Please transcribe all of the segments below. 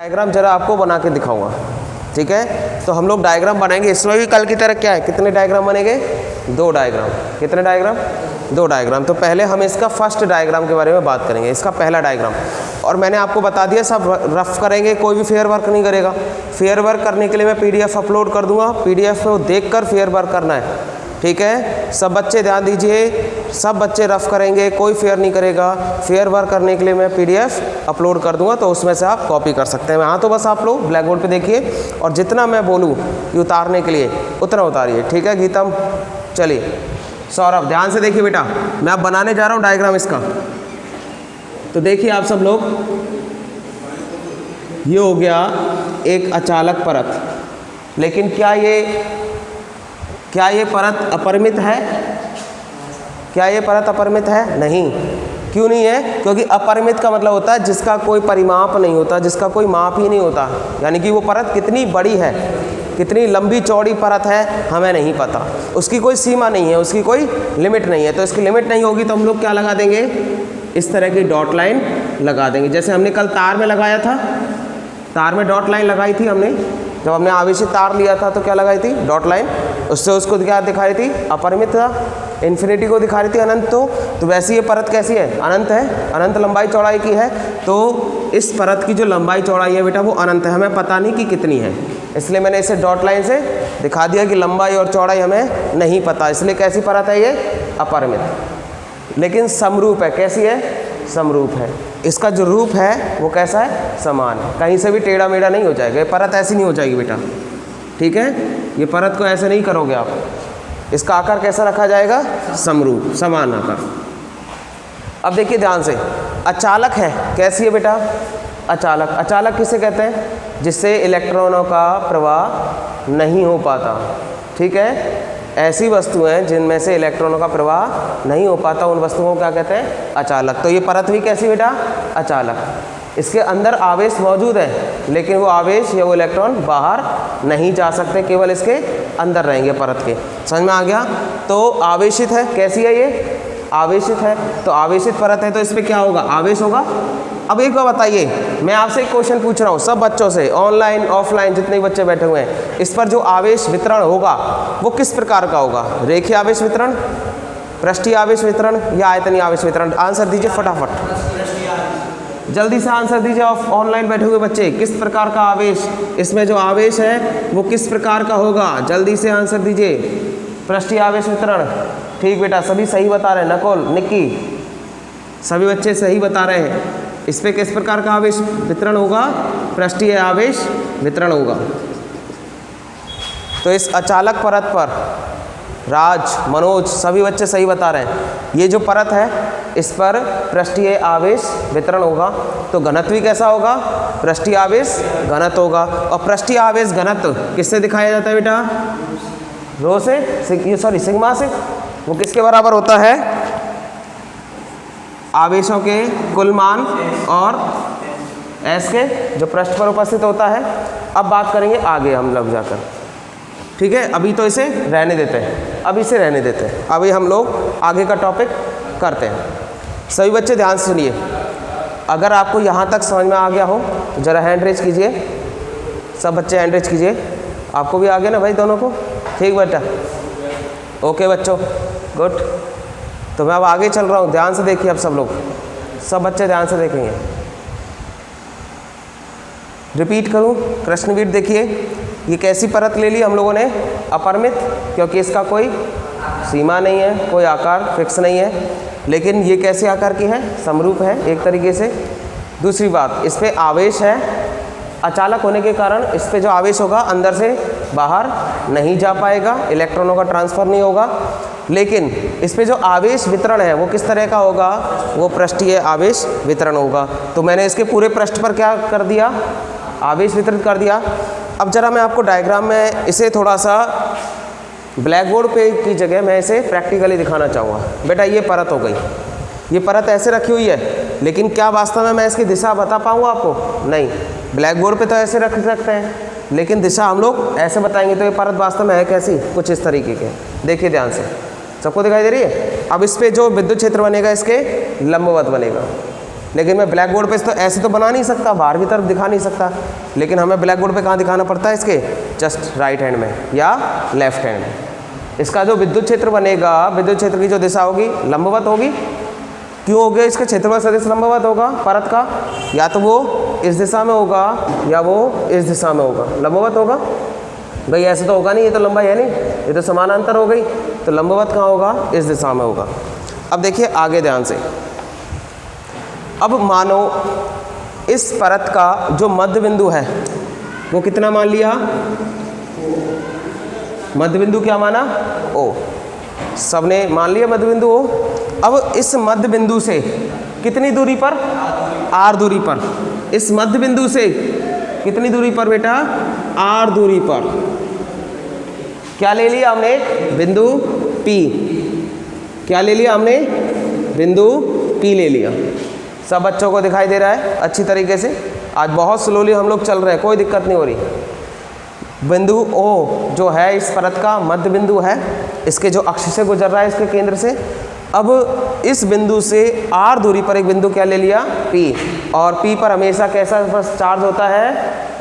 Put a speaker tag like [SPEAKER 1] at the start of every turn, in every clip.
[SPEAKER 1] Diagram जरा आपको बना के दिखाऊंगा, ठीक है। तो हम लोग डायग्राम बनाएंगे, इसमें भी कल की तरह क्या है, कितने डायग्राम बनेंगे, 2 डायग्राम। कितने डायग्राम, 2 डायग्राम। तो पहले हम इसका फर्स्ट डायग्राम के बारे में बात करेंगे, इसका पहला डायग्राम। और मैंने आपको बता दिया सब रफ करेंगे, कोई भी फेयर वर्क नहीं करेगा। फेयर वर्क करने के लिए मैं PDF अपलोड कर दूंगा, PDF को देख कर फेयर वर्क करना है, ठीक है। सब बच्चे ध्यान दीजिए, सब बच्चे रफ करेंगे, कोई फेयर नहीं करेगा। फेयर वर्क करने के लिए मैं PDF अपलोड कर दूंगा, तो उसमें से आप कॉपी कर सकते हैं। हाँ, तो बस आप लोग ब्लैक बोर्ड पे देखिए और जितना मैं बोलूँ कि उतारने के लिए उतना उतारिए, ठीक है। गीतम, चलिए। सौरभ, ध्यान से देखिए बेटा, मैं अब बनाने जा रहा हूँ डायग्राम इसका। तो देखिए आप सब लोग, ये हो गया एक अचालक परत। लेकिन क्या ये परत अपरिमित है? क्या ये परत अपरिमित है? नहीं। क्यों नहीं है? क्योंकि अपरिमित का मतलब होता है जिसका कोई परिमाप नहीं होता, जिसका कोई माप ही नहीं होता। यानी कि वो परत कितनी बड़ी है, कितनी लंबी चौड़ी परत है, हमें नहीं पता। उसकी कोई सीमा नहीं है, उसकी कोई लिमिट नहीं है। तो इसकी लिमिट नहीं होगी तो हम लोग क्या लगा देंगे, इस तरह की डॉट लाइन लगा देंगे। जैसे हमने कल तार में लगाया था, तार में डॉट लाइन लगाई थी हमने, जब हमने आवेशित तार लिया था तो क्या लगाई थी, डॉट लाइन। उससे उसको क्या दिखा रही थी, अपरिमित था, इन्फिनिटी को दिखा रही थी, अनंत। तो वैसे ये परत कैसी है, अनंत है, अनंत लंबाई चौड़ाई की है। तो इस परत की जो लंबाई चौड़ाई है बेटा वो अनंत है, हमें पता नहीं कि कितनी है, इसलिए मैंने इसे डॉट लाइन से दिखा दिया कि लंबाई और चौड़ाई हमें नहीं पता। इसलिए कैसी परत है ये, अपरिमित। लेकिन समरूप है, कैसी है, समरूप है। इसका जो रूप है वो कैसा है, समान है, कहीं से भी टेढ़ा मेढ़ा नहीं हो जाएगा। ये परत ऐसी नहीं हो जाएगी बेटा, ठीक है। ये परत को ऐसे नहीं करोगे आप। इसका आकार कैसा रखा जाएगा, समरूप, समान आकार। अब देखिए ध्यान से, अचालक है, कैसी है बेटा, अचालक। अचालक किसे कहते हैं, जिससे इलेक्ट्रॉनों का प्रवाह नहीं हो पाता, ठीक है। ऐसी वस्तुएं जिनमें से इलेक्ट्रॉनों का प्रवाह नहीं हो पाता, उन वस्तुओं को क्या कहते हैं, अचालक। तो ये परत भी कैसी बेटा, अचालक। इसके अंदर आवेश मौजूद है, लेकिन वो आवेश या वो इलेक्ट्रॉन बाहर नहीं जा सकते, केवल इसके अंदर रहेंगे परत के। समझ में आ गया। तो आवेशित है, कैसी है ये, आवेशित है। तो आवेशित परत है तो इस पर क्या होगा, आवेश होगा। अब एक बार बताइए, मैं आपसे एक क्वेश्चन पूछ रहा हूँ सब बच्चों से, ऑनलाइन ऑफलाइन जितने बच्चे बैठे हुए हैं, इस पर जो आवेश वितरण होगा वो किस प्रकार का होगा, रेखीय आवेश वितरण, पृष्ठीय आवेश वितरण या आयतनीय आवेश वितरण? आंसर दीजिए फटाफट, जल्दी से आंसर दीजिए। ऑनलाइन बैठे हुए बच्चे, किस प्रकार का आवेश, इसमें जो आवेश है वो किस प्रकार का होगा, जल्दी से आंसर दीजिए। पृष्ठीय आवेश वितरण, ठीक बेटा, सभी सही बता रहे हैं। नकुल, निक्की, सभी बच्चे सही बता रहे हैं। इस पे किस प्रकार का आवेश वितरण होगा, पृष्ठीय आवेश वितरण होगा। तो इस अचालक परत पर राज, मनोज, सभी बच्चे सही बता रहे हैं। ये जो परत है इस पर पृष्ठीय आवेश वितरण होगा। तो घनत्व भी कैसा होगा, पृष्ठीय आवेश घनत्व होगा। और पृष्ठीय आवेश घनत्व किससे दिखाया जाता है बेटा, रो से, सॉरी सिग्मा से। वो किसके बराबर होता है, आवेशों के कुल मान और S के जो पृष्ठ पर उपस्थित होता है। अब बात करेंगे आगे हम लोग जाकर, ठीक है। अभी तो इसे रहने देते हैं, अभी इसे रहने देते हैं, अभी हम लोग आगे का टॉपिक करते हैं। सभी बच्चे ध्यान से सुनिए, अगर आपको यहाँ तक समझ में आ गया हो तो ज़रा हैंड रेज कीजिए, सब बच्चे हैंड रेज कीजिए। आपको भी आ गया ना भाई, दोनों को, ठीक बेटा, ओके बच्चों, गुड। तो मैं अब आगे चल रहा हूँ, ध्यान से देखिए अब सब लोग, सब बच्चे ध्यान से देखेंगे। रिपीट करूँ, कृष्णवीर देखिए, ये कैसी परत ले ली हम लोगों ने, अपरिमित, क्योंकि इसका कोई सीमा नहीं है, कोई आकार फिक्स नहीं है। लेकिन ये कैसे आकार की है, समरूप है एक तरीके से। दूसरी बात, इस पर आवेश है, अचालक होने के कारण इस पर जो आवेश होगा अंदर से बाहर नहीं जा पाएगा, इलेक्ट्रॉनों का ट्रांसफ़र नहीं होगा। लेकिन इस पे जो आवेश वितरण है वो किस तरह का होगा, वो पृष्ठीय आवेश वितरण होगा। तो मैंने इसके पूरे पृष्ठ पर क्या कर दिया, आवेश वितरित कर दिया। अब जरा मैं आपको डायग्राम में इसे थोड़ा सा ब्लैक बोर्ड पे की जगह मैं इसे प्रैक्टिकली दिखाना चाहूँगा। बेटा ये परत हो गई, ये परत ऐसे रखी हुई है, लेकिन क्या वास्तव में मैं इसकी दिशा बता पाऊँगा आपको, नहीं। ब्लैक बोर्ड पे तो ऐसे रख सकते हैं, लेकिन दिशा हम लोग ऐसे बताएंगे। तो ये परत वास्तव में है कैसी, कुछ इस तरीके के, देखिए ध्यान से, सबको दिखाई दे रही है। अब इस पे जो विद्युत क्षेत्र बनेगा इसके लंबवत बनेगा, लेकिन मैं ब्लैक बोर्ड पे तो ऐसे तो बना नहीं सकता, बाहर की तरफ दिखा नहीं सकता, लेकिन हमें ब्लैक बोर्ड पे कहाँ दिखाना पड़ता है, इसके जस्ट राइट हैंड में या लेफ्ट हैंड में। इसका जो विद्युत क्षेत्र बनेगा, विद्युत क्षेत्र की जो दिशा होगी लंबवत होगी। क्यों हो गया, इसका क्षेत्रफल सदिश लंबवत होगा परत का, या तो वो इस दिशा में होगा या वो इस दिशा में होगा, लंबवत होगा। भाई ऐसे तो होगा नहीं, ये तो लंबाई है नहीं, ये तो समानांतर हो गई, तो लंबवत कहाँ होगा, इस दिशा में होगा। अब देखिए आगे ध्यान से, अब मानो इस परत का जो मध्य बिंदु है वो कितना मान लिया, मध्य बिंदु क्या माना, ओ, सबने मान लिया मध्य बिंदु ओ। अब इस मध्य बिंदु से कितनी दूरी पर, आर दूरी पर, इस मध्य बिंदु से कितनी दूरी पर बेटा, आर दूरी पर क्या ले लिया हमने, बिंदु P, क्या ले लिया हमने, बिंदु P ले लिया। सब बच्चों को दिखाई दे रहा है अच्छी तरीके से, आज बहुत स्लोली हम लोग चल रहे हैं, कोई दिक्कत नहीं हो रही। बिंदु O जो है इस परत का मध्य बिंदु है, इसके जो अक्ष से गुजर रहा है इसके केंद्र से। अब इस बिंदु से r दूरी पर एक बिंदु क्या ले लिया, P, और P पर हमेशा कैसा चार्ज होता है,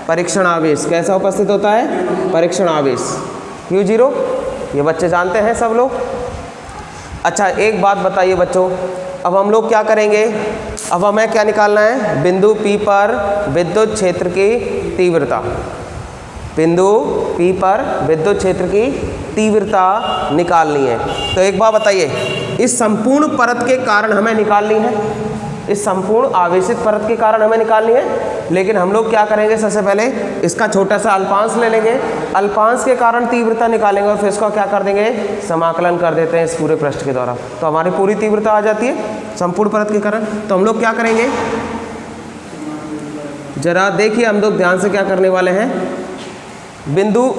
[SPEAKER 1] परीक्षण आवेश। कैसा उपस्थित होता है, परीक्षण आवेश, Q0, ये बच्चे जानते हैं सब लोग। अच्छा एक बात बताइए बच्चों, अब हम लोग क्या करेंगे, अब हमें क्या निकालना है, बिंदु P पर विद्युत क्षेत्र की तीव्रता, बिंदु P पर विद्युत क्षेत्र की तीव्रता निकालनी है। तो एक बात बताइए, इस संपूर्ण परत के कारण हमें निकालनी है, इस संपूर्ण आवेशित परत के कारण हमें निकालनी है, लेकिन हम लोग क्या करेंगे, सबसे पहले इसका छोटा सा अल्पांश ले लेंगे, अल्पांश के कारण तीव्रता निकालेंगे और फिर इसका क्या कर देंगे, समाकलन कर देते हैं इस पूरे पृष्ठ के द्वारा, तो हमारी पूरी तीव्रता आ जाती है संपूर्ण परत के कारण। तो हम लोग क्या करेंगे, जरा देखिए हम लोग ध्यान से क्या करने वाले हैं। बिंदु,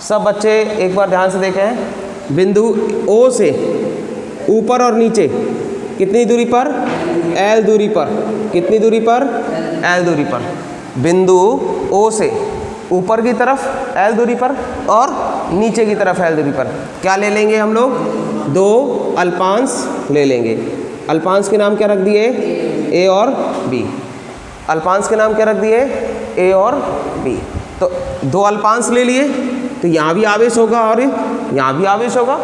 [SPEAKER 1] सब बच्चे एक बार ध्यान से देखें, बिंदु O से ऊपर और नीचे कितनी दूरी पर, L दूरी पर, कितनी दूरी पर, L दूरी पर, बिंदु O से ऊपर की तरफ L दूरी पर और नीचे की तरफ L दूरी पर क्या ले लेंगे हम लोग, दो अल्पांश ले लेंगे। अल्पांश के नाम क्या रख दिए, A और B, अल्पांश के नाम क्या रख दिए, A और B। तो दो अल्पांश ले लिए, तो यहाँ भी आवेश होगा और यहाँ भी आवेश होगा,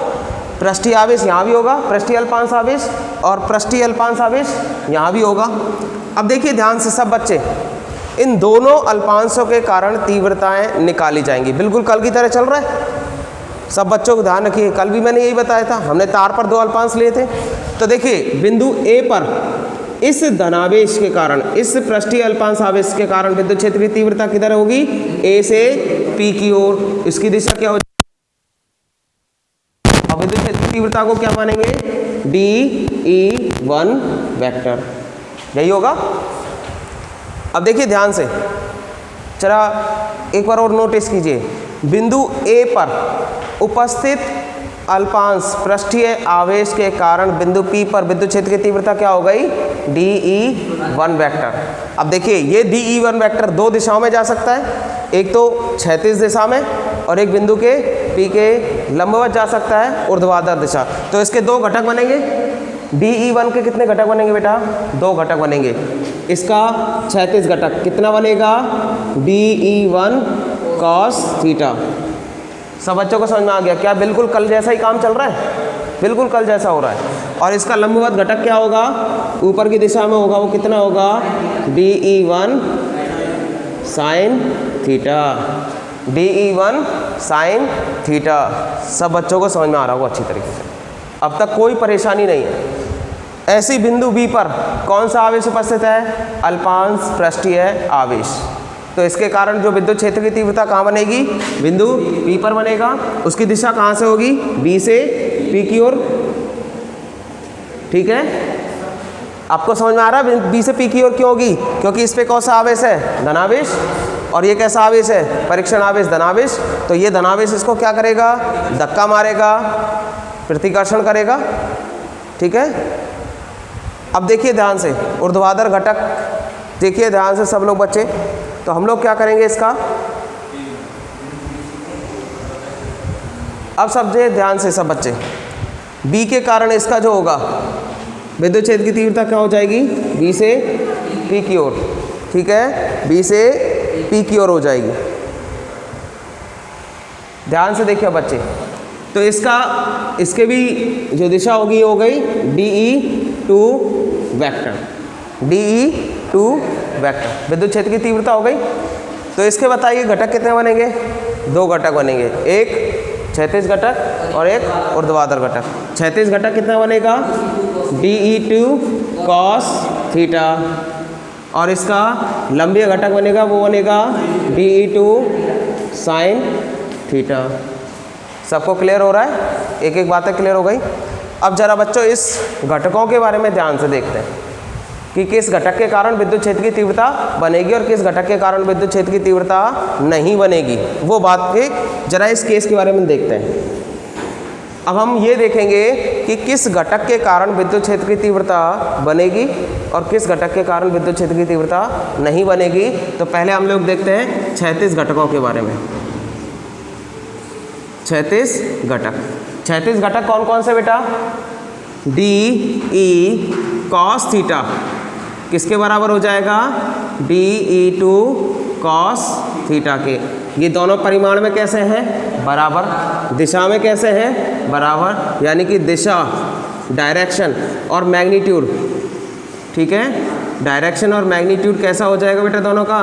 [SPEAKER 1] पृष्ठीय आवेश यहाँ भी होगा, पृष्ठीय अल्पांश आवेश, और पृष्ठीय अल्पांश आवेश यहाँ भी होगा। अब देखिए ध्यान से सब बच्चे, इन दोनों अल्पांशों के कारण तीव्रताएं निकाली जाएंगी, बिल्कुल कल की तरह चल रहा है। सब बच्चों को ध्यान रखिए, कल भी मैंने यही बताया था, हमने तार पर दो अल्पांश लिए थे। तो देखिए बिंदु A पर इस धनावेश के कारण, इस पृष्ठीय अल्पांश आवेश के कारण विद्युत क्षेत्र की तीव्रता किधर होगी, A से P की ओर, इसकी दिशा क्या हो, विद्युत क्षेत्र की तीव्रता को क्या मानेंगे, DE1 वेक्टर, यही होगा। अब देखिए ध्यान से, चला एक बार और नोटिस कीजिए, बिंदु A पर उपस्थित अल्पांश पृष्ठीय आवेश के कारण बिंदु P पर विद्युत क्षेत्र की तीव्रता क्या हो गई, DE1 वेक्टर। अब देखिए ये DE1 वेक्टर दो दिशाओं में जा सकता है, एक तो क्षैतिज दिशा में और एक बिंदु के P के लंबवत जा सकता है, ऊर्ध्वाधर दिशा। तो इसके दो घटक बनेंगे, DE1 के कितने घटक बनेंगे बेटा, दो घटक बनेंगे। इसका क्षैतिज घटक कितना बनेगा, DE1 cos थीटा। सब बच्चों को समझ में आ गया, क्या बिल्कुल कल जैसा ही काम चल रहा है, बिल्कुल कल जैसा हो रहा है। और इसका लंबवत घटक क्या होगा, ऊपर की दिशा में होगा, वो कितना होगा, DE1 sin theta, DE1 sin theta. सब बच्चों को समझ में आ रहा होगा अच्छी तरीके से, अब तक कोई परेशानी नहीं है। ऐसी बिंदु B पर कौन सा आवेश उपस्थित है, अल्पांश पृष्ठीय आवेश। तो इसके कारण जो विद्युत क्षेत्र की तीव्रता कहाँ बनेगी, बिंदु P पर बनेगा, उसकी दिशा कहाँ से होगी, B से P की ओर। ठीक है, आपको समझ में आ रहा है B से P की ओर क्यों होगी, क्योंकि इस पे कौन सा आवेश है, धनावेश, और ये कैसा आवेश है, परीक्षण आवेश, धनावेश। तो ये धनावेश इसको क्या करेगा, धक्का मारेगा, प्रतिकर्षण करेगा। ठीक है, अब देखिए ध्यान से ऊर्ध्वाधर घटक, देखिए ध्यान से सब लोग बच्चे। तो हम लोग क्या करेंगे इसका, अब सब ध्यान से सब बच्चे, B के कारण इसका जो होगा विद्युत क्षेत्र की तीव्रता क्या हो जाएगी, बी से पी की ओर, ठीक है, बी से पी की ओर हो जाएगी। ध्यान से देखिए बच्चे, तो इसके भी जो दिशा होगी हो गई DE2 वेक्टर, DE2 वेक्टर, विद्युत क्षेत्र की तीव्रता हो गई। तो इसके बताइए घटक कितने बनेंगे, 2 घटक बनेंगे, एक क्षैतिज घटक और एक ऊर्ध्वाधर घटक। क्षैतिज घटक कितना बनेगा, DE2 cos थीटा, और इसका लंबी घटक बनेगा वो बनेगा DE2 sin थीटा। सबको क्लियर हो रहा है, एक एक बातें क्लियर हो गई। अब जरा बच्चों इस घटकों के बारे में ध्यान से देखते हैं कि किस घटक के कारण विद्युत क्षेत्र की तीव्रता बनेगी और किस घटक के कारण विद्युत क्षेत्र की तीव्रता नहीं बनेगी। वो बात के जरा इस केस के बारे में देखते हैं। अब हम ये देखेंगे कि किस घटक के कारण विद्युत क्षेत्र की तीव्रता बनेगी और किस घटक के कारण विद्युत क्षेत्र की तीव्रता नहीं बनेगी। तो पहले हम लोग देखते हैं क्षैतिज घटकों के बारे में। क्षैतिज घटक, क्षैतिज घटक कौन कौन से बेटा, DE cos थीटा किसके बराबर हो जाएगा, DE2 cos थीटा के। ये दोनों परिमाण में कैसे हैं, बराबर, दिशा में कैसे हैं, बराबर, यानी कि दिशा, डायरेक्शन और मैग्नीट्यूड, ठीक है, डायरेक्शन और मैग्नीट्यूड कैसा हो जाएगा बेटा, दोनों का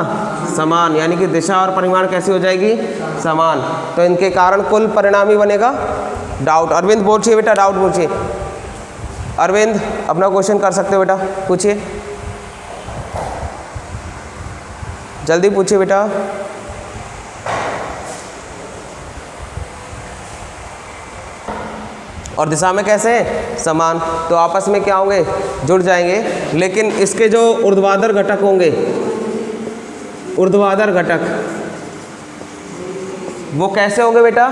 [SPEAKER 1] समान, यानी कि दिशा और परिमाण कैसी हो जाएगी, समान। तो इनके कारण कुल परिणामी बनेगा डाउट। अरविंद पूछिए बेटा, डाउट पूछिए। अरविंद अपना क्वेश्चन कर सकते हो बेटा, पूछिए, जल्दी पूछिए बेटा। और दिशा में कैसे हैं, समान, तो आपस में क्या होंगे, जुड़ जाएंगे। लेकिन इसके जो ऊर्ध्वाधर घटक होंगे, ऊर्ध्वाधर घटक वो कैसे होंगे बेटा,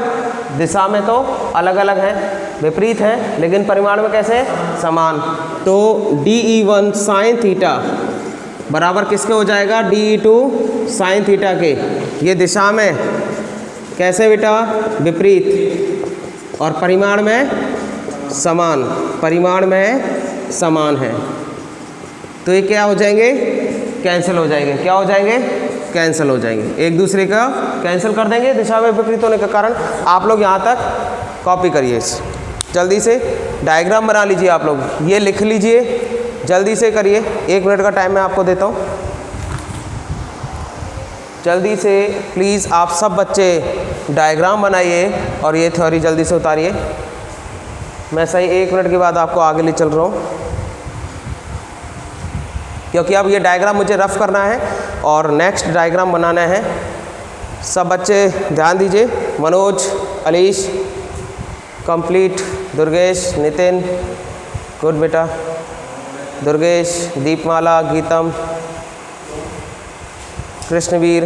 [SPEAKER 1] दिशा में तो अलग अलग हैं, विपरीत हैं, लेकिन परिमाण में कैसे, समान। तो DE1 sin थीटा बराबर किसके हो जाएगा, DE2 sin थीटा के। ये दिशा में कैसे बेटा, विपरीत, और परिमाण में समान, परिमाण में समान है। तो ये क्या हो जाएंगे, कैंसिल हो जाएंगे, क्या हो जाएंगे, कैंसिल हो जाएंगे, एक दूसरे का कैंसिल कर देंगे दिशा में विपरीत होने के कारण। आप लोग यहाँ तक कॉपी करिए, जल्दी से डायग्राम बना लीजिए, आप लोग ये लिख लीजिए, जल्दी से करिए, 1 मिनट का टाइम मैं आपको देता हूँ, जल्दी से प्लीज़ आप सब बच्चे डायग्राम बनाइए और ये थ्योरी जल्दी से उतारिए। मैं सही 1 मिनट के बाद आपको आगे ले चल रहा हूँ, क्योंकि अब ये डायग्राम मुझे रफ करना है और नेक्स्ट डायग्राम बनाना है। सब बच्चे ध्यान दीजिए, मनोज, अलीश कंप्लीट, दुर्गेश, नितिन गुड बेटा, दुर्गेश, दीपमाला, गीतम, कृष्णवीर,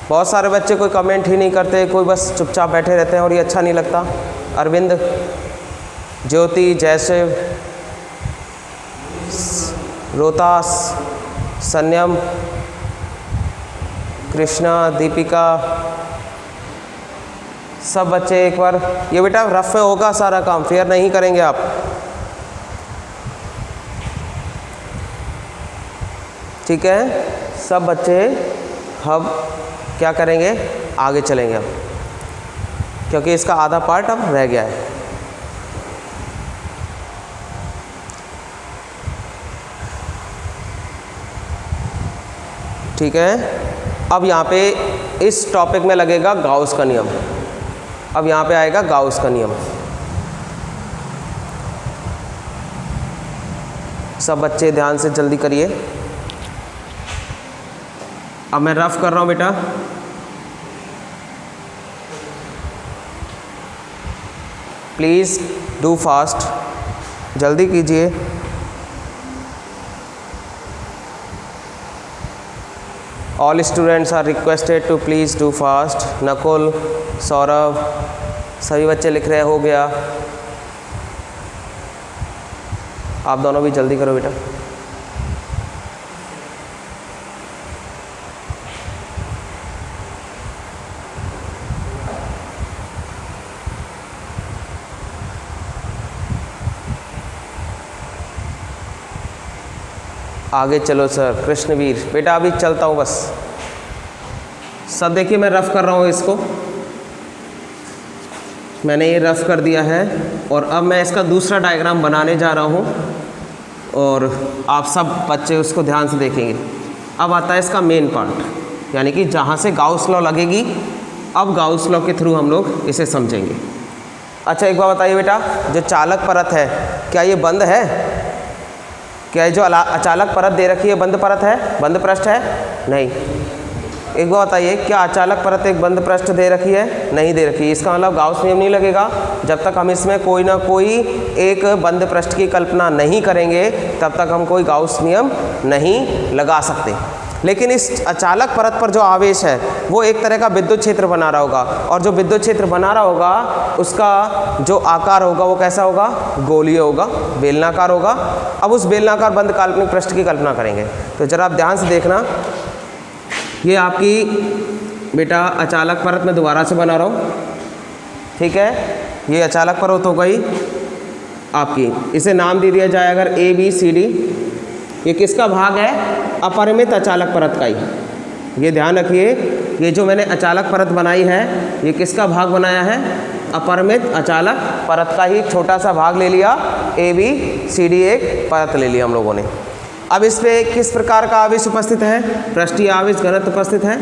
[SPEAKER 1] बहुत सारे बच्चे कोई कमेंट ही नहीं करते, कोई बस चुपचाप बैठे रहते हैं और ये अच्छा नहीं लगता। अरविंद, ज्योति, जयशिव, रोहतास, संयम, कृष्णा, दीपिका, सब बच्चे एक बार, ये बेटा रफ में होगा सारा काम, फेयर नहीं करेंगे आप। ठीक है, सब बच्चे हम क्या करेंगे, आगे चलेंगे अब, क्योंकि इसका आधा पार्ट अब रह गया है। ठीक है, अब यहाँ पे इस टॉपिक में लगेगा गाउस का नियम। अब यहाँ पे आएगा गाउस का नियम। सब बच्चे ध्यान से जल्दी करिए। अब मैं रफ कर रहा हूँ बेटा, प्लीज़ डू फास्ट, जल्दी कीजिए। All students are requested to please do fast. Nakul, Saurabh, सभी बच्चे लिख रहे, हो गया। आप दोनों भी जल्दी करो बेटा। आगे चलो सर। कृष्णवीर बेटा अभी चलता हूँ बस। सब देखिए मैं रफ कर रहा हूँ इसको, मैंने ये रफ कर दिया है और अब मैं इसका दूसरा डायग्राम बनाने जा रहा हूँ और आप सब बच्चे उसको ध्यान से देखेंगे। अब आता है इसका मेन पार्ट, यानी कि जहाँ से गाउस लॉ लगेगी, अब गाउस लॉ के थ्रू हम लोग इसे समझेंगे। अच्छा एक बात बताइए बेटा, जो चालक परत है क्या ये बंद है? क्या ये जो अचालक परत दे रखी है बंद परत है, बंद पृष्ठ है? नहीं। एक बात बताइए, क्या अचालक परत एक बंद पृष्ठ दे रखी है? नहीं दे रखी। इसका मतलब गाउस नियम नहीं लगेगा। जब तक हम इसमें कोई ना कोई एक बंद पृष्ठ की कल्पना नहीं करेंगे तब तक हम कोई गाउस नियम नहीं लगा सकते। लेकिन इस अचालक परत पर जो आवेश है वो एक तरह का विद्युत क्षेत्र बना रहा होगा, और जो विद्युत क्षेत्र बना रहा होगा उसका जो आकार होगा वो कैसा होगा? गोलीय होगा, बेलनाकार होगा। अब उस बेलनाकार बंद काल्पनिक पृष्ठ की कल्पना करेंगे। तो जरा आप ध्यान से देखना, ये आपकी बेटा अचालक परत में दोबारा से बना रहा हूँ, ठीक है। ये अचालक परत हो गई आपकी, इसे नाम दे दिया जाए अगर ABCD। ये किसका भाग है? अपरिमित अचालक परत का ही। ये ध्यान रखिए, ये जो मैंने अचालक परत बनाई है ये किसका भाग बनाया है? अपरिमित अचालक परत का ही छोटा सा भाग ले लिया। ABCD एक परत ले लिया हम लोगों ने। अब इस पे किस प्रकार का आवेश उपस्थित है? पृष्ठीय आवेश घनत्व उपस्थित है।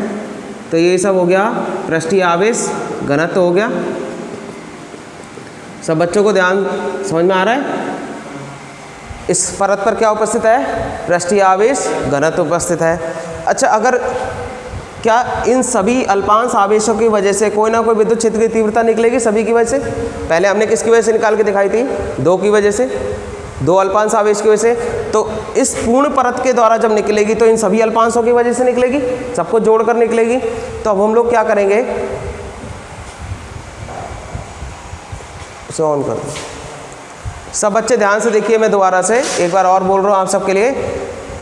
[SPEAKER 1] तो ये सब हो गया पृष्ठीय आवेश घनत्व हो गया। सब बच्चों को ध्यान समझ में आ रहा है? इस परत पर क्या उपस्थित है? पृष्ठीय आवेश घनत्व उपस्थित है। अच्छा, अगर क्या इन सभी अल्पांश आवेशों की वजह से कोई ना कोई विद्युत क्षेत्र की तीव्रता निकलेगी? सभी की वजह से। पहले हमने किसकी वजह से निकाल के दिखाई थी? दो की वजह से, दो अल्पांश आवेश की वजह से। तो इस पूर्ण परत के द्वारा जब निकलेगी तो इन सभी अल्पांशों की वजह से निकलेगी, सबको जोड़कर निकलेगी। तो अब हम लोग क्या करेंगे, उसे ऑन कर दो। सब बच्चे ध्यान से देखिए, मैं दोबारा से एक बार और बोल रहा हूँ आप सबके लिए।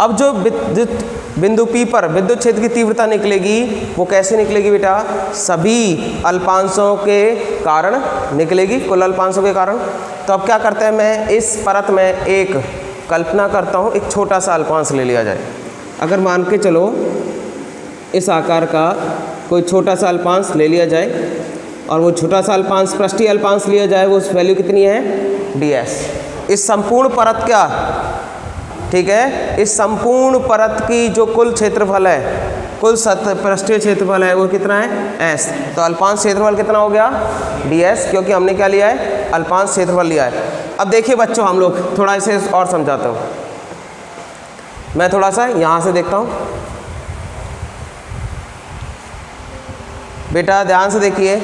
[SPEAKER 1] अब जो विद्युत बिंदु P पर विद्युत क्षेत्र की तीव्रता निकलेगी वो कैसे निकलेगी बेटा? सभी अल्पांशों के कारण निकलेगी, कुल अल्पांशों के कारण। तो अब क्या करते हैं, मैं इस परत में एक कल्पना करता हूँ, एक छोटा सा अल्पांश ले लिया जाए। अगर मान के चलो इस आकार का कोई छोटा सा अल्पांश ले लिया जाए और वो छोटा सा अल्पांश पृष्ठीय अल्पांश लिया जाए, वो उस वैल्यू कितनी है? DS। इस संपूर्ण परत क्या, ठीक है, इस संपूर्ण परत की जो कुल क्षेत्रफल है, कुल पृष्ठीय क्षेत्रफल है वो कितना है? S। तो अल्पांश क्षेत्रफल कितना हो गया? DS, क्योंकि हमने क्या लिया है? अल्पांश क्षेत्रफल लिया है। अब देखिए बच्चों, हम लोग थोड़ा इसे और समझाता हूँ। मैं थोड़ा सा यहाँ से देखता हूँ, बेटा ध्यान से देखिए,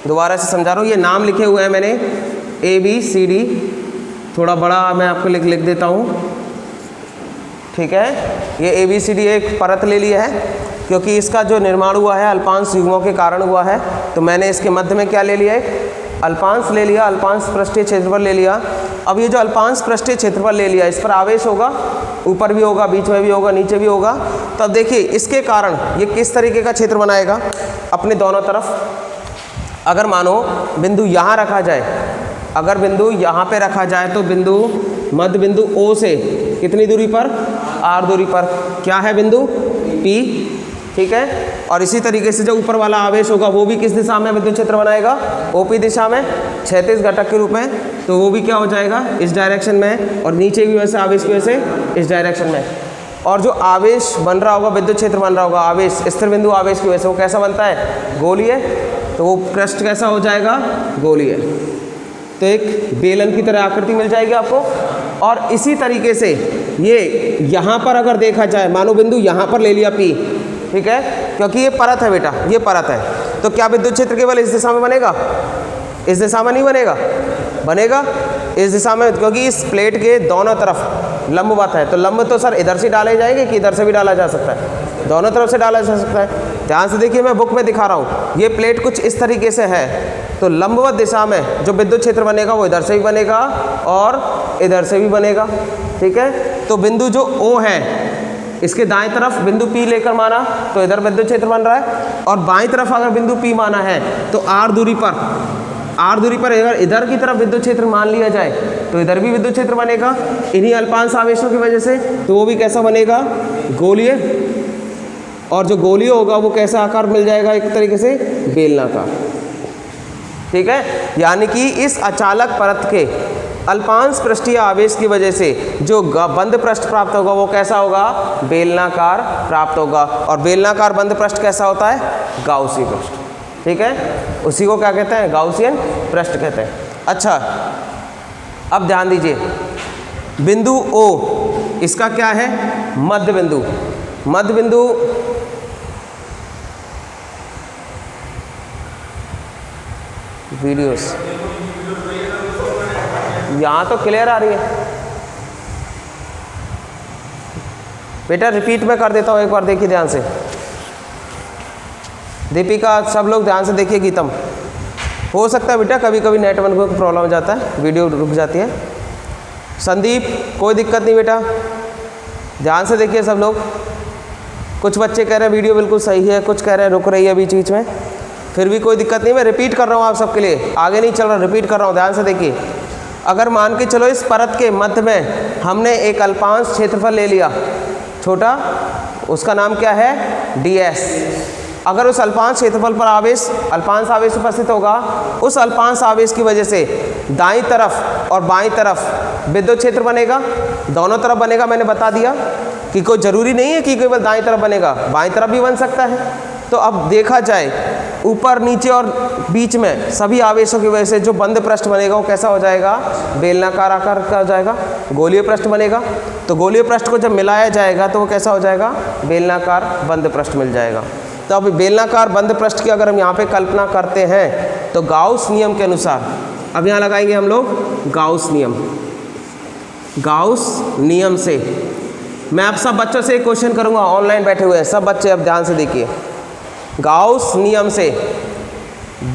[SPEAKER 1] दोबारा से समझा रहा हूँ। ये नाम लिखे हुए हैं मैंने ABCD, थोड़ा बड़ा मैं आपको लिख देता हूँ, ठीक है। ये ABCD एक परत ले लिया है क्योंकि इसका जो निर्माण हुआ है अल्पांश युग्मों के कारण हुआ है। तो मैंने इसके मध्य में क्या ले लिया है? अल्पांश ले लिया, अल्पांश पृष्ठीय क्षेत्रफल ले लिया। अब ये जो अल्पांश पृष्ठीय क्षेत्रफल ले लिया, इस पर आवेश होगा, ऊपर भी होगा, बीच में भी होगा, नीचे भी होगा। तो अब देखिए इसके कारण ये किस तरीके का क्षेत्र बनाएगा अपने दोनों तरफ। अगर मानो बिंदु यहाँ रखा जाए, अगर बिंदु यहाँ पे रखा जाए तो बिंदु मध्य बिंदु O से कितनी दूरी पर? R दूरी पर क्या है? बिंदु P, ठीक है। और इसी तरीके से जो ऊपर वाला आवेश होगा वो भी किस दिशा में विद्युत क्षेत्र बनाएगा? OP दिशा में, क्षैतिज घटक के रूप में। तो वो भी क्या हो जाएगा? इस डायरेक्शन में, और नीचे भी वैसे आवेश की वजह से इस डायरेक्शन में। और जो आवेश बन रहा होगा, विद्युत क्षेत्र बन रहा होगा, आवेश स्थिर बिंदु आवेश की वजह से वो कैसा बनता है? गोलीय। तो वो पृष्ठ कैसा हो जाएगा? गोलीय। तो एक बेलन की तरह आकृति मिल जाएगी आपको। और इसी तरीके से ये यहाँ पर अगर देखा जाए, मानो बिंदु यहाँ पर ले लिया P, ठीक है, क्योंकि ये परत है बेटा, ये परत है। तो क्या विद्युत क्षेत्र केवल इस दिशा में बनेगा? इस दिशा में नहीं बनेगा, बनेगा इस दिशा में, क्योंकि इस प्लेट के दोनों तरफ लंबवत है। तो लंब तो सर इधर से डाले जाएंगे कि इधर से भी डाला जा सकता है? दोनों तरफ से डाला जा सकता है। ध्यान से देखिए, मैं बुक में दिखा रहा हूँ, ये प्लेट कुछ इस तरीके से है। तो लंबवत दिशा में जो विद्युत क्षेत्र बनेगा वो इधर से भी बनेगा और इधर से भी बनेगा, ठीक है। तो बिंदु जो O है, इसके दाएं तरफ बिंदु P लेकर माना तो इधर विद्युत क्षेत्र बन रहा है, और बाएं तरफ अगर बिंदु P माना है तो R दूरी पर r दूरी पर अगर इधर की तरफ विद्युत क्षेत्र मान लिया जाए तो इधर भी विद्युत क्षेत्र बनेगा इन्हीं अल्पांश आवेशों की वजह से, तो वो भी कैसा बनेगा, गोलीय। और जो गोलीय होगा वो कैसा आकार मिल जाएगा, एक तरीके से बेलनाकार। ठीक है, यानी कि इस अचालक परत के अल्पांश पृष्ठीय आवेश की वजह से जो बंद पृष्ठ प्राप्त होगा वो कैसा होगा, बेलनाकार प्राप्त होगा। और बेलनाकार बंद पृष्ठ कैसा होता है, गाउसी पृष्ठ। ठीक है, उसी को क्या कहते हैं, गाउसियन पृष्ठ कहते हैं। अच्छा, अब ध्यान दीजिए, बिंदु O इसका क्या है, मध्य बिंदु। मध्य बिंदु वीडियोस यहाँ तो क्लियर आ रही है बेटा, रिपीट में कर देता हूँ एक बार, देखिए ध्यान से। दीपिका, सब लोग ध्यान से देखिए। गीतम, हो सकता है बेटा कभी कभी नेटवर्क को प्रॉब्लम हो जाता है, वीडियो रुक जाती है। संदीप, कोई दिक्कत नहीं बेटा, ध्यान से देखिए सब लोग। कुछ बच्चे कह रहे हैं वीडियो बिल्कुल सही है, कुछ कह रहे हैं रुक रही है बीच बीच में, फिर भी कोई दिक्कत नहीं, मैं रिपीट कर रहा हूँ आप सबके लिए, आगे नहीं चल रहा, रिपीट कर रहा हूँ, ध्यान से देखिए। अगर मान के चलो इस परत के मध्य में हमने एक अल्पांश क्षेत्रफल ले लिया छोटा, उसका नाम क्या है, ds। अगर उस अल्पांश क्षेत्रफल पर अल्पांश आवेश उपस्थित होगा, उस अल्पांश आवेश की वजह से दाईं तरफ और बाईं तरफ विद्युत क्षेत्र बनेगा, दोनों तरफ बनेगा। मैंने बता दिया कि कोई ज़रूरी नहीं है कि केवल दाईं तरफ बनेगा, बाईं तरफ भी बन सकता है। तो अब देखा जाए ऊपर नीचे और बीच में सभी आवेशों की वजह से जो बंद पृष्ठ बनेगा वो कैसा हो जाएगा, बेलनाकार आकार का हो जाएगा, गोलीय पृष्ठ बनेगा। तो गोलीय पृष्ठ को जब मिलाया जाएगा तो वो कैसा हो जाएगा, बेलनाकार बंद पृष्ठ मिल जाएगा। तो अब बेलनाकार बंद पृष्ठ की अगर हम यहाँ पे कल्पना करते हैं तो गाउस नियम के अनुसार, अब यहाँ लगाएंगे हम लोग गाउस नियम। गाउस नियम से मैं आप सब बच्चों से एक क्वेश्चन करूँगा, ऑनलाइन बैठे हुए हैं सब बच्चे, अब ध्यान से देखिए। गाउस नियम से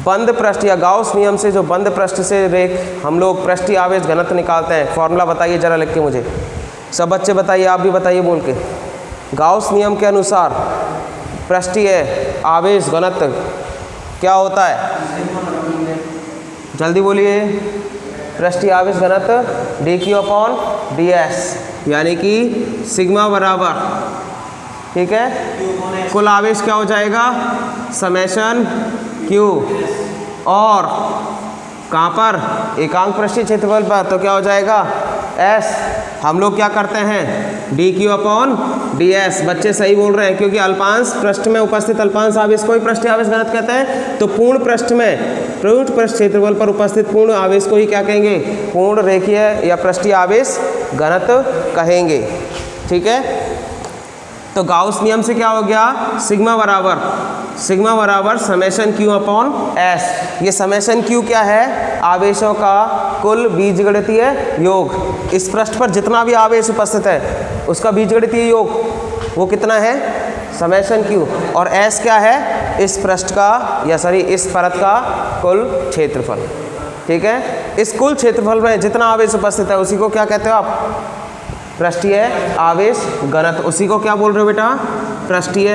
[SPEAKER 1] बंद पृष्ठ या गाउस नियम से जो बंद पृष्ठ से रेख हम लोग पृष्ठीय आवेश घनत्व निकालते हैं, फॉर्मूला बताइए जरा लिख के मुझे, सब बच्चे बताइए, आप भी बताइए बोल के। गाउस नियम के अनुसार पृष्ठीय आवेश घनत्व क्या होता है, जल्दी बोलिए। पृष्ठीय आवेश घनत्व dq/ds, यानी कि सिग्मा बराबर, ठीक है, कुल आवेश क्या हो जाएगा, समेशन q, और कहाँ पर, एकांक पृष्ठीय क्षेत्रफल पर, तो क्या हो जाएगा s। हम लोग क्या करते हैं, dq/ds। बच्चे सही बोल रहे हैं, क्योंकि अल्पांश पृष्ठ में उपस्थित अल्पांश आवेश को ही पृष्ठीय आवेश घनत्व कहते हैं। तो पूर्ण पृष्ठ में प्रयुक्त पृष्ठ क्षेत्रफल पर उपस्थित पूर्ण आवेश को ही क्या कहेंगे, पूर्ण रेखीय या पृष्ठीय आवेश घनत्व कहेंगे। ठीक है, तो गाउस नियम से क्या हो गया, सिग्मा बराबर समेशन q/s। ये समेशन q क्या है, आवेशों का कुल बीजगणितीय योग। इस पृष्ठ पर जितना भी आवेश उपस्थित है उसका बीजगणितीय योग वो कितना है, समेशन q। और s क्या है, इस पृष्ठ का या सॉरी इस परत का कुल क्षेत्रफल। ठीक है, इस कुल क्षेत्रफल में जितना आवेश उपस्थित है उसी को क्या कहते हो आप, पृष्ठीय आवेश घनत्व। उसी को क्या बोल रहे हो बेटा, पृष्ठीय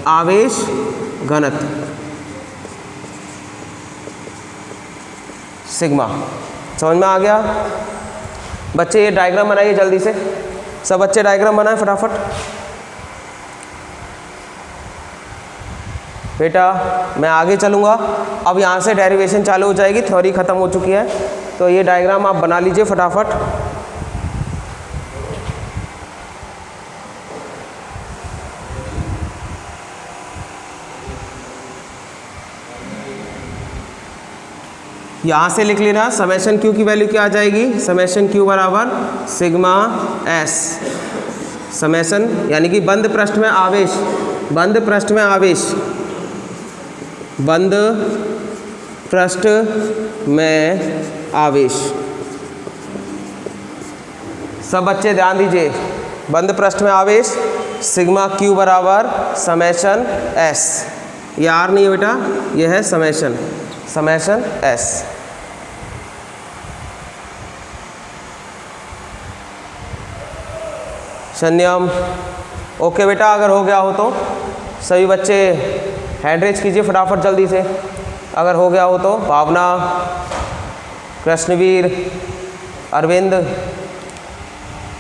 [SPEAKER 1] आवेश घनत्व, सिग्मा। समझ में आ गया बच्चे? ये डायग्राम बनाइए जल्दी से, सब बच्चे डायग्राम बनाएं फटाफट। बेटा मैं आगे चलूँगा, अब यहाँ से डेरिवेशन चालू हो जाएगी, थ्योरी ख़त्म हो चुकी है। तो ये डायग्राम आप बना लीजिए फटाफट। यहाँ से लिख लेना, समेशन q की वैल्यू क्या आ जाएगी, समेशन q बराबर सिग्मा s। समेशन यानी कि बंद पृष्ठ में आवेश, बंद पृष्ठ में आवेश, बंद पृष्ठ में आवेश। सब बच्चे ध्यान दीजिए, बंद पृष्ठ में आवेश सिग्मा q बराबर समेशन s। ये r नहीं है बेटा, ये है समेशन s। संयम ओके बेटा, अगर हो गया हो तो सभी बच्चे हैंड रेज कीजिए फटाफट जल्दी से। अगर हो गया हो तो भावना, कृष्णवीर, अरविंद,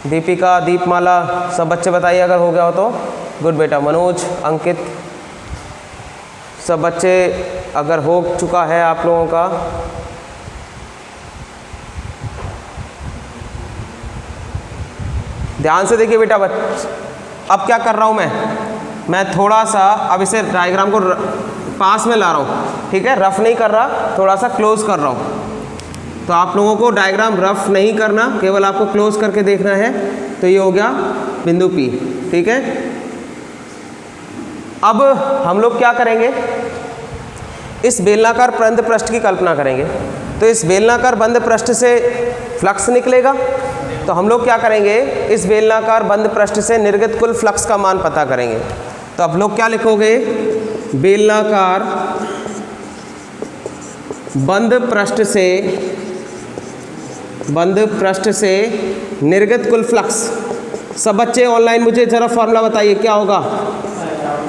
[SPEAKER 1] दीपिका, दीपमाला, सब बच्चे बताइए अगर हो गया हो तो। गुड बेटा। मनोज, अंकित, सब बच्चे अगर हो चुका है आप लोगों का। ध्यान से देखिए बेटा अब क्या कर रहा हूँ मैं थोड़ा सा अब इसे डायग्राम को पास में ला रहा हूँ, ठीक है, रफ नहीं कर रहा, थोड़ा सा क्लोज कर रहा हूँ। तो आप लोगों को डायग्राम रफ नहीं करना, केवल आपको क्लोज करके देखना है। तो ये हो गया बिंदु P, ठीक है। अब हम लोग क्या करेंगे, इस बेलनाकार बंद पृष्ठ की कल्पना करेंगे। तो इस बेलनाकार बंद पृष्ठ से फ्लक्स निकलेगा, तो हम लोग क्या करेंगे, इस बेलनाकार बंद पृष्ठ से निर्गत कुल फ्लक्स का मान पता करेंगे। तो अब लोग क्या लिखोगे, बेलनाकार बंद पृष्ठ से निर्गत कुल फ्लक्स। सब बच्चे ऑनलाइन मुझे जरा फॉर्मूला बताइए क्या होगा।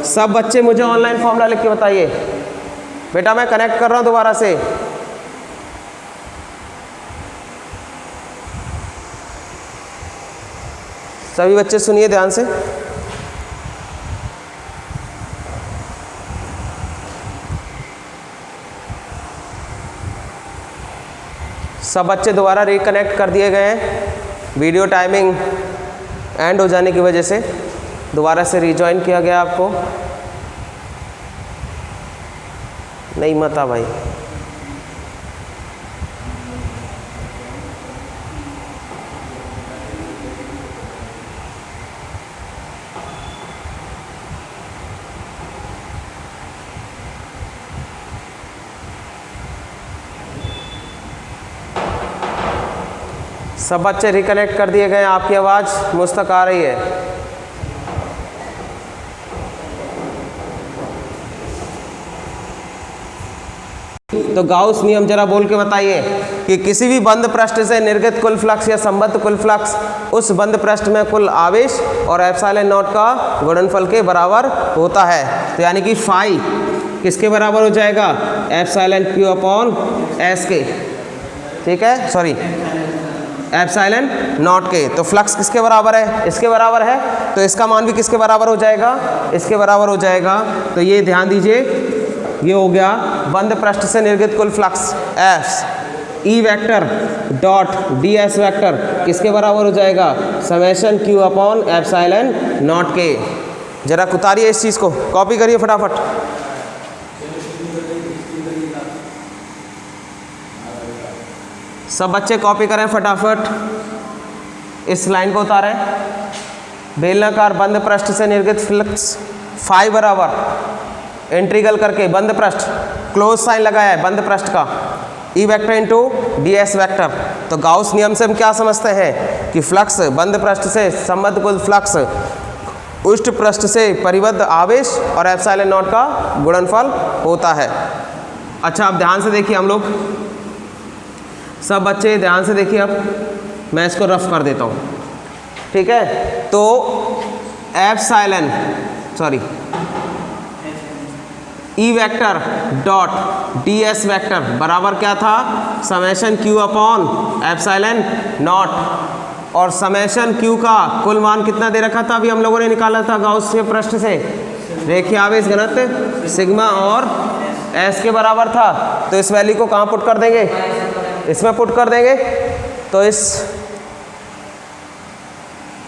[SPEAKER 1] सब बच्चे मुझे ऑनलाइन फॉर्मूला लिख के बताइए। बेटा मैं कनेक्ट कर रहा हूं दोबारा से। सभी बच्चे सुनिए ध्यान से। सब बच्चे दोबारा रिकनेक्ट कर दिए गए हैं। वीडियो टाइमिंग एंड हो जाने की वजह से दोबारा से रिजॉइन किया गया आपको। नहीं मता भाई, सब बच्चे रिकनेक्ट कर दिए गए। आपकी आवाज़ मुझ तक आ रही है। तो गाउस नियम जरा बोल के बताइए कि किसी भी बंद पृष्ठ से निर्गत कुल फ्लक्स या संबद्ध कुल फ्लक्स उस बंद पृष्ठ में कुल आवेश और एप्सिलॉन नॉट का गुणनफल के बराबर होता है। तो यानी कि फाई किसके बराबर हो जाएगा, एप्सिलॉन क्यू अपॉन एस के, ठीक है, सॉरी एप्सिलॉन नॉट के। तो फ्लक्स किसके बराबर है, इसके बराबर है। तो इसका मान भी किसके बराबर हो जाएगा, इसके बराबर हो जाएगा। तो ये ध्यान दीजिए, ये हो गया बंद पृष्ठ से निर्गत कुल flux F E vector dot D S vector किसके बराबर हो जाएगा, summation Q upon epsilon not के। जरा उतारिए इस चीज़ को, कॉपी करिए फटाफट। सब बच्चे कॉपी करें फटाफट। इस लाइन को उतारें। बेलनाकार बंद पृष्ठ से निर्गत फ्लक्स फाई बराबर इंटीग्रल करके बंद पृष्ठ क्लोज साइन लगाया है बंद पृष्ठ का, E vector into D S vector. तो गाउस नियम से हम क्या समझते हैं कि फ्लक्स बंद पृष्ठ से संबद्ध कुल फ्लक्स उष्ट पृष्ठ से परिबद्ध आवेश और एप्सिलॉन नॉट का गुणनफल होता है। अच्छा अब ध्यान से देखिए, हम लोग सब बच्चे ध्यान से देखिए। अब मैं इसको रफ कर देता हूँ, ठीक है। तो एप्सिलॉन सॉरी ई vector dot D S vector बराबर क्या था, summation Q upon epsilon not. और समेशन क्यू का कुल मान कितना दे रखा था, अभी हम लोगों ने निकाला था गाउस के पृष्ठ से, रेखीय आवेश घनत्व सिग्मा और एस के बराबर था। तो इस वैल्यू को कहाँ पुट कर देंगे, इसमें पुट कर देंगे। तो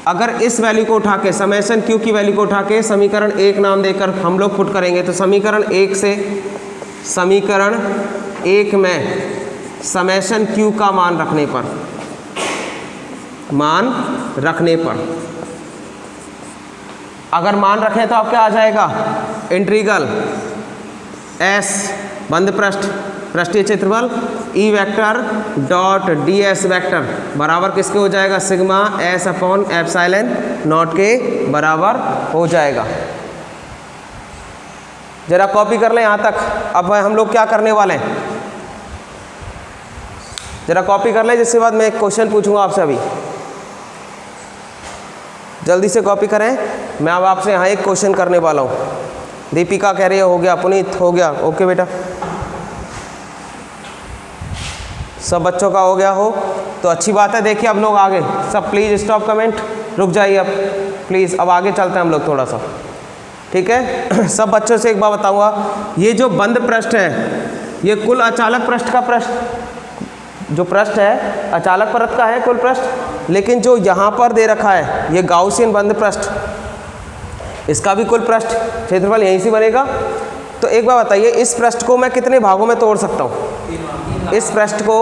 [SPEAKER 1] अगर इस वैल्यू को उठा के समेशन क्यू की वैल्यू को उठा के समीकरण 1 नाम देकर हम लोग पुट करेंगे, तो समीकरण 1 से समीकरण 1 में समेशन क्यू का मान रखने पर अगर मान रखें तो आप क्या आ जाएगा, इंटीग्रल एस बंद पृष्ठ पृष्ठीय क्षेत्रफल ई vector dot D S vector बराबर किसके हो जाएगा, sigma s upon epsilon not के बराबर हो जाएगा। जरा कॉपी कर लें यहाँ तक। अब हम लोग क्या करने वाले हैं, जरा कॉपी कर लें, जिसके बाद मैं एक क्वेश्चन पूछूंगा आपसे। अभी जल्दी से कॉपी करें। मैं अब आपसे यहाँ एक क्वेश्चन करने वाला हूँ। दीपिका कह रही है हो गया, पुनीत हो गया, ओके बेटा। सब बच्चों का हो गया हो तो अच्छी बात है। देखिए अब लोग आगे सब प्लीज़ स्टॉप कमेंट, रुक जाइए अब प्लीज़, अब आगे चलते हैं हम लोग थोड़ा सा, ठीक है। सब बच्चों से एक बात बताऊंगा, ये जो बंद पृष्ठ है ये कुल अचालक पृष्ठ का पृष्ठ जो पृष्ठ है अचालक परत का है कुल पृष्ठ, लेकिन जो यहाँ पर दे रखा है ये गाउसियन बंद पृष्ठ, इसका भी कुल पृष्ठ क्षेत्रफल यहीं से बनेगा। तो एक बार बताइए इस पृष्ठ को मैं कितने भागों में तोड़ सकता हूँ? इस पृष्ठ को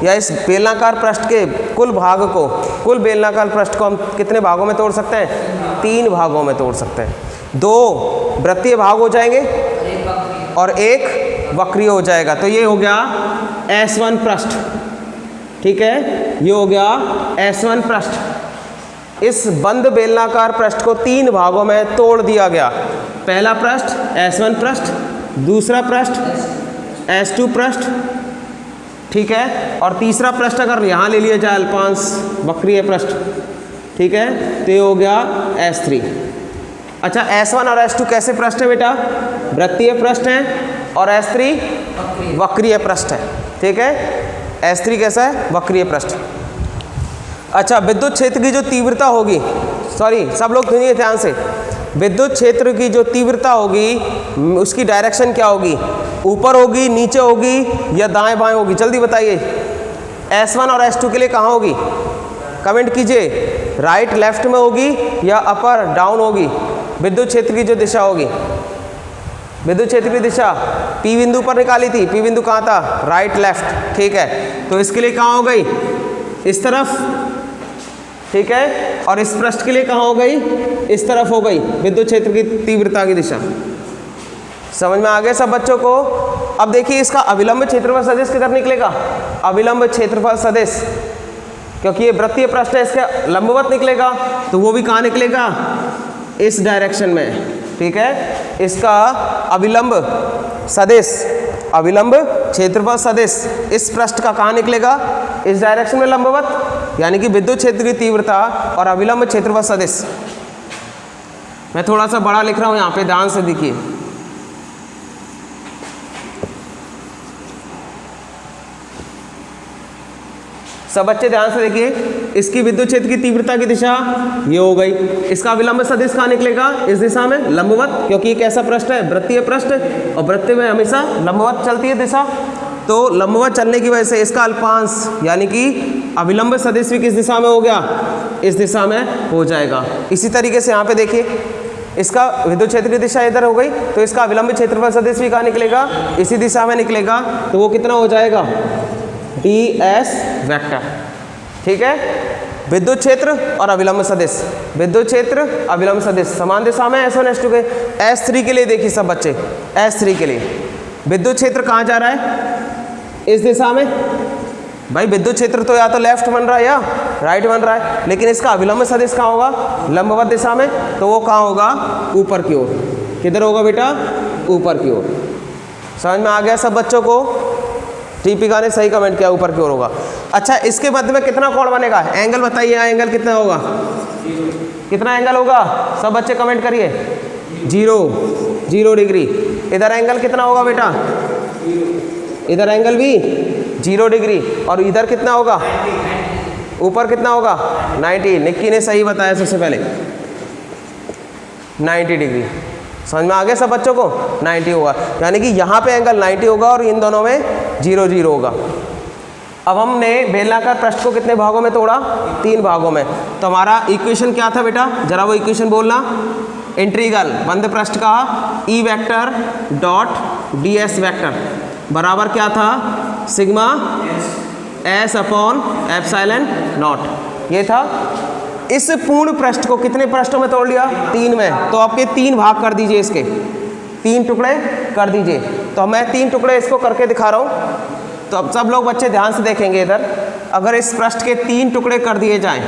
[SPEAKER 1] या इस बेलनाकार पृष्ठ के कुल भाग को, कुल बेलनाकार पृष्ठ को हम कितने भागों में तोड़ सकते हैं? 3 भागों में तोड़ सकते हैं। 2 वृत्तीय भाग हो जाएंगे और 1 वक्रीय हो जाएगा। तो ये हो गया S1 पृष्ठ, ठीक है, ये हो गया S1 पृष्ठ। इस बंद बेलनाकार पृष्ठ को 3 भागों में तोड़ दिया गया। पहला पृष्ठ S1 पृष्ठ, दूसरा पृष्ठ S2 पृष्ठ, ठीक है, और तीसरा पृष्ठ अगर यहाँ ले लिया जाए अल्पांश वक्रीय पृष्ठ, ठीक है, तो ये हो गया S3। अच्छा S1 और S2 कैसे पृष्ठ है बेटा? वृत्तीय पृष्ठ हैं और S3 वक्रीय पृष्ठ है, ठीक है। S3 कैसा है? वक्रीय पृष्ठ। अच्छा, विद्युत क्षेत्र की जो तीव्रता होगी, सॉरी सब लोग सुनिए ध्यान से, विद्युत क्षेत्र की जो तीव्रता होगी उसकी डायरेक्शन क्या होगी? ऊपर होगी, नीचे होगी या दाएं बाएं होगी? जल्दी बताइए। S1 और S2 के लिए कहाँ होगी? कमेंट कीजिए। राइट लेफ्ट में होगी या अपर डाउन होगी? विद्युत क्षेत्र की जो दिशा होगी, विद्युत क्षेत्र की दिशा P बिंदु पर निकाली थी, P बिंदु कहाँ था? राइट लेफ्ट, ठीक है। तो इसके लिए कहाँ हो गई? इस तरफ, ठीक है, और इस पृष्ठ के लिए कहाँ हो गई? इस तरफ हो गई विद्युत क्षेत्र की तीव्रता की दिशा। समझ में आ गया सब बच्चों को? अब देखिए इसका अविलंब क्षेत्रफल सदिश किधर निकलेगा? अविलंब क्षेत्रफल सदिश, क्योंकि ये वृत्तीय पृष्ठ है, इसके लंबवत निकलेगा, तो वो भी कहाँ निकलेगा? इस डायरेक्शन में, ठीक है। इसका अविलंब सदिश, अविलंब क्षेत्रफल सदिश इस पृष्ठ का कहाँ निकलेगा? इस डायरेक्शन में लंबवत, यानी कि विद्युत क्षेत्र की तीव्रता और अविलंब क्षेत्रफल सदिश। मैं थोड़ा सा बड़ा लिख रहा हूँ यहाँ पे, ध्यान से देखिए। सब बच्चे ध्यान से देखिए, इसकी विद्युत क्षेत्र की तीव्रता की दिशा ये हो गई, इसका विलंब सदिश कहाँ निकलेगा? इस दिशा में लंबवत, क्योंकि ये कैसा पृष्ठ है? वृत्तीय पृष्ठ, और वृत्तीय में हमेशा लंबवत चलती है दिशा, तो लंबवत चलने की वजह से इसका अल्पांश यानी कि अविलंब सदिश भी किस दिशा में हो गया? इस दिशा में हो जाएगा। इसी तरीके से यहाँ पे देखिए, इसका विद्युत क्षेत्र की दिशा इधर हो गई, तो इसका अविलंब क्षेत्रफल सदिश भी कहाँ निकलेगा? इसी दिशा में निकलेगा, तो वो कितना हो जाएगा? ds वेक्टर, ठीक है। विद्युत क्षेत्र और अविलंब सदिश, विद्युत क्षेत्र अविलंब सदिश समान दिशा में S1 S2 के। S3 के लिए देखिए सब बच्चे, S3 के लिए विद्युत क्षेत्र कहाँ जा रहा है? इस दिशा में। भाई विद्युत क्षेत्र तो या तो लेफ्ट बन रहा है या राइट बन रहा है, लेकिन इसका अविलंब सदिश कहाँ होगा? लंबवत दिशा में, तो वो कहाँ होगा? ऊपर की ओर। किधर होगा बेटा? ऊपर की ओर। समझ में आ गया सब बच्चों को? दीपिका ने सही कमेंट किया, ऊपर की ओर होगा। अच्छा, इसके मध्य में कितना कोण बनेगा? एंगल बताइए, एंगल कितना होगा? कितना एंगल होगा? सब बच्चे कमेंट करिए। 0 डिग्री। इधर एंगल कितना होगा बेटा? इधर एंगल भी 0 डिग्री, और इधर कितना होगा? ऊपर कितना होगा? 90। निक्की ने सही बताया सबसे पहले, 90 डिग्री। समझ में आ गया सब बच्चों को? 90 होगा, यानी कि यहाँ पे एंगल 90 होगा और इन दोनों में 0 होगा। अब हमने बेलनाकार पृष्ठ को कितने भागों में तोड़ा? 3 भागों में। तो हमारा इक्वेशन क्या था बेटा? जरा वो इक्वेशन बोलना। इंटीग्रल बंद पृष्ठ का E vector dot ds vector बराबर क्या था? Sigma s upon epsilon not, ये था। इस पूर्ण पृष्ठ को कितने पृष्ठों में तोड़ लिया? 3 में। तो आपके 3 भाग कर दीजिए, इसके 3 टुकड़े कर दीजिए। तो मैं 3 टुकड़े इसको करके दिखा रहा हूँ, तो अब सब लोग बच्चे ध्यान से देखेंगे इधर। अगर इस पृष्ठ के 3 टुकड़े कर दिए जाएं,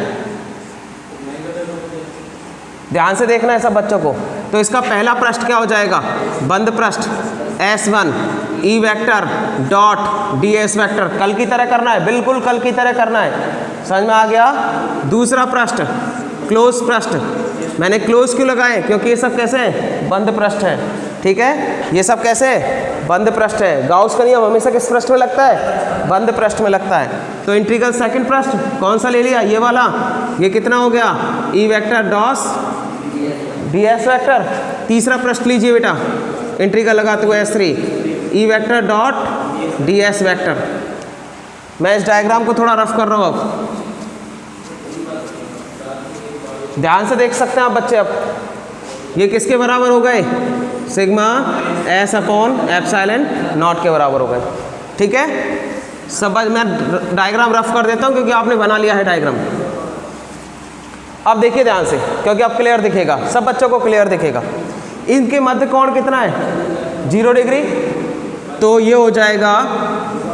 [SPEAKER 1] ध्यान से देखना है सब बच्चों को, तो इसका पहला पृष्ठ क्या हो जाएगा? बंद पृष्ठ S1 E vector dot ds vector. कल की तरह करना है, बिल्कुल कल की तरह करना है। समझ में आ गया? दूसरा पृष्ठ क्लोज पृष्ठ। मैंने क्लोज क्यों लगाए? क्योंकि ये सब कैसे हैं? बंद पृष्ठ है, ठीक है, ये सब कैसे बंद पृष्ठ है। गाउस का नियम हमेशा किस पृष्ठ में लगता है, बंद पृष्ठ में लगता है। तो इंटीग्रल सेकंड पृष्ठ कौन सा ले लिया, ये वाला, ये कितना हो गया E vector dot D S vector. तीसरा पृष्ठ लीजिए बेटा, इंटीग्रल लगाते हुए S3 E vector dot D S vector. मैं इस डायग्राम को थोड़ा रफ कर रहा हूँ, अब ध्यान से देख सकते हैं आप बच्चे। अब ये किसके बराबर हो गए, sigma s upon epsilon not के बराबर हो गए। ठीक है, सब मैं डायग्राम रफ कर देता हूँ क्योंकि आपने बना लिया है डायग्राम। अब देखिए ध्यान से, क्योंकि अब क्लियर दिखेगा, सब बच्चों को क्लियर दिखेगा। इनके मध्य कोण कितना है, 0 डिग्री। तो ये हो जाएगा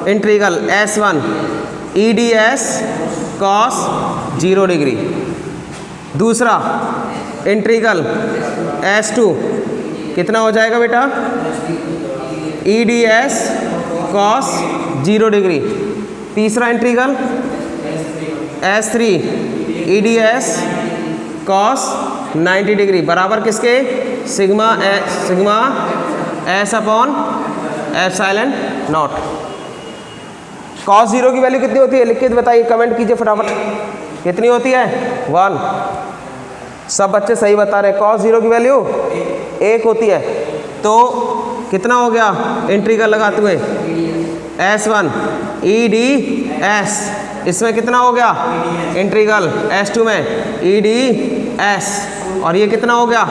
[SPEAKER 1] integral S1 E d s cos 0 degree. दूसरा इंटीग्रल S2 कितना हो जाएगा बेटा, E d s cos 0 degree. तीसरा integral S3 E d s cos 90 degree बराबर किसके, sigma s upon epsilon naught. Cos 0 की वैल्यू कितनी होती है, लिख के बताइए, कमेंट कीजिए फटाफट, कितनी होती है 1। सब बच्चे सही बता रहे हैं, कॉस 0 की वैल्यू 1 होती है। तो कितना हो गया इंटीग्रल लगाते हुए, S1 ई डी एस, इसमें कितना हो गया इंटीग्रल S2 में ई डी एस, और ये कितना हो गया,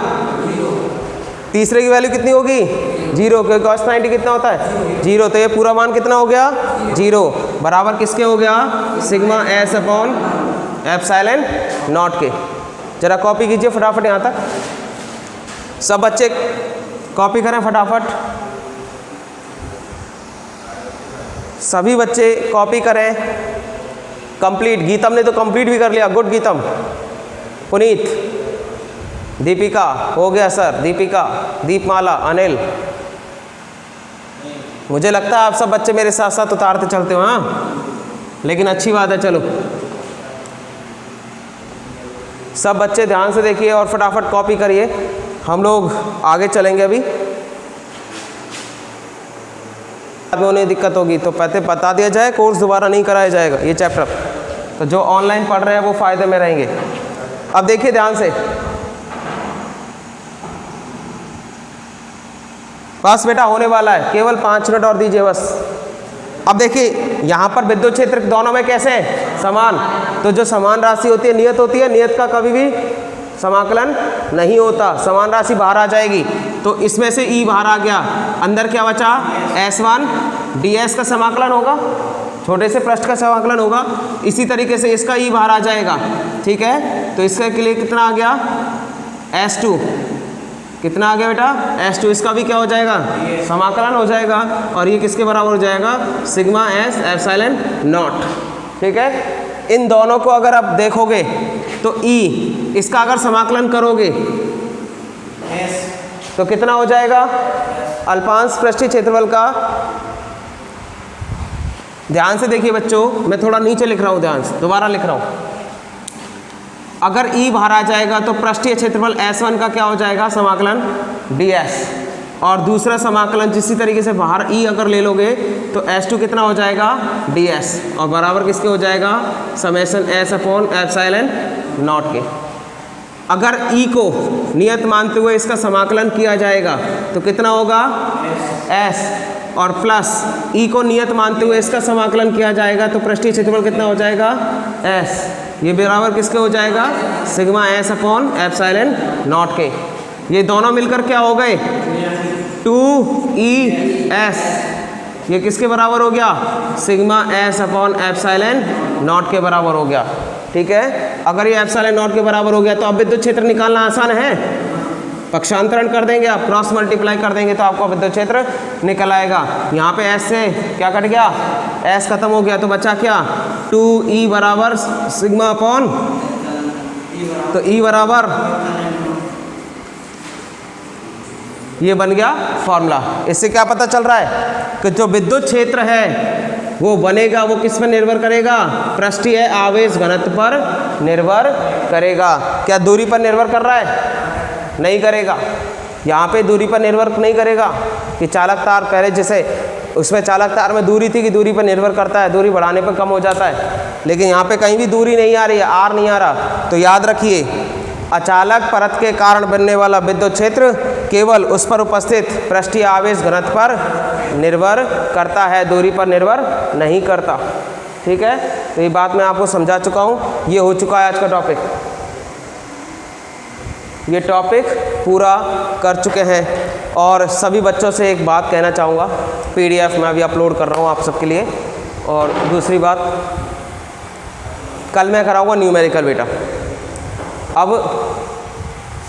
[SPEAKER 1] तीसरे की वैल्यू कितनी होगी 0, क्योंकि cos 90 कितना होता है 0। तो ये पूरा मान कितना हो गया 0 बराबर किसके हो गया, sigma s upon epsilon not के। जरा कॉपी कीजिए फटाफट यहाँ तक, सब बच्चे कॉपी करें फटाफट, सभी बच्चे कॉपी करें कंप्लीट। गीतम ने तो कंप्लीट भी कर लिया, गुड गीतम। पुनीत, दीपिका हो गया सर, दीपिका, दीपमाला, अनिल। मुझे लगता है आप सब बच्चे मेरे साथ साथ उतारते चलते हो, हाँ, लेकिन अच्छी बात है। चलो सब बच्चे ध्यान से देखिए और फटाफट कॉपी करिए, हम लोग आगे चलेंगे। अभी उन्हें दिक्कत होगी तो पहले बता दिया जाए, कोर्स दोबारा नहीं कराया जाएगा ये चैप्टर, तो जो ऑनलाइन पढ़ रहे हैं वो फ़ायदे में रहेंगे। अब देखिए ध्यान से, बस बेटा होने वाला है, केवल 5 मिनट और दीजिए बस। अब देखिए यहाँ पर विद्युत क्षेत्र दोनों में कैसे हैं, समान। तो जो समान राशि होती है नियत होती है, नियत का कभी भी समाकलन नहीं होता, समान राशि बाहर आ जाएगी। तो इसमें से ई बाहर आ गया, अंदर क्या बचा, S1 ds का समाकलन होगा, छोटे से पृष्ठ का समाकलन होगा। इसी तरीके से इसका ई बाहर आ जाएगा, ठीक है। तो इसके लिए कितना आ गया, S2 कितना आ गया बेटा, S2, इसका भी क्या हो जाएगा, समाकलन हो जाएगा। और ये किसके बराबर हो जाएगा, सिग्मा एस एप्सिलॉन नॉट, ठीक है। इन दोनों को अगर आप देखोगे तो E इसका अगर समाकलन करोगे तो कितना हो जाएगा, अल्पांश पृष्ठीय क्षेत्रफल का। ध्यान से देखिए बच्चों, मैं थोड़ा नीचे लिख रहा हूँ, ध्यान से दोबारा लिख रहा हूँ। अगर E बाहर आ जाएगा तो पृष्ठीय क्षेत्रफल S1 का क्या हो जाएगा, समाकलन ds, और दूसरा समाकलन जिसी तरीके से बाहर E अगर ले लोगे तो S2 कितना हो जाएगा ds, और बराबर किसके हो जाएगा, summation s upon epsilon not के। अगर E को नियत मानते हुए इसका समाकलन किया जाएगा तो कितना होगा s, और प्लस E को नियत मानते हुए इसका समाकलन किया जाएगा तो पृष्ठीय क्षेत्रफल कितना हो जाएगा s, ये बराबर किसके हो जाएगा, sigma s upon epsilon not के। ये दोनों मिलकर क्या हो गए, 2es, ये किसके बराबर हो गया, sigma s upon epsilon not के बराबर हो गया, ठीक है। अगर ये एप्सिलॉन नॉट के बराबर हो गया तो अब विद्युत क्षेत्र निकालना आसान है, पक्षांतरण कर देंगे आप, क्रॉस मल्टीप्लाई कर देंगे तो आपको विद्युत क्षेत्र निकल आएगा। यहाँ पे s से क्या कट गया, s खत्म हो गया तो बचा क्या, 2e बराबर सिग्मा अपॉन, तो E बराबर, ये बन गया फॉर्मूला। इससे क्या पता चल रहा है कि जो विद्युत क्षेत्र है वो बनेगा, वो किस पर निर्भर करेगा, पृष्ठीय आवेश घनत्व पर निर्भर करेगा। क्या दूरी पर निर्भर कर रहा है, नहीं करेगा। यहाँ पे दूरी पर निर्भर नहीं करेगा कि चालक तार, पहले जैसे उसमें चालक तार में दूरी थी कि दूरी पर निर्भर करता है, दूरी बढ़ाने पर कम हो जाता है, लेकिन यहाँ पे कहीं भी दूरी नहीं आ रही है, आर नहीं आ रहा। तो याद रखिए अचालक परत के कारण बनने वाला विद्युत क्षेत्र केवल उस पर उपस्थित पृष्ठीय आवेश घनत्व पर निर्भर करता है, दूरी पर निर्भर नहीं करता। ठीक है, तो ये बात मैं आपको समझा चुका हूँ। ये हो चुका है आज का टॉपिक, ये टॉपिक पूरा कर चुके हैं। और सभी बच्चों से एक बात कहना चाहूँगा, PDF मैं अभी अपलोड कर रहा हूँ आप सबके लिए। और दूसरी बात, कल मैं कराऊँगा न्यूमेरिकल बेटा। अब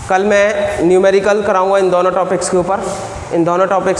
[SPEAKER 1] कल मैं न्यूमेरिकल कराऊँगा इन दोनों टॉपिक्स के ऊपर, इन दोनों टॉपिक्स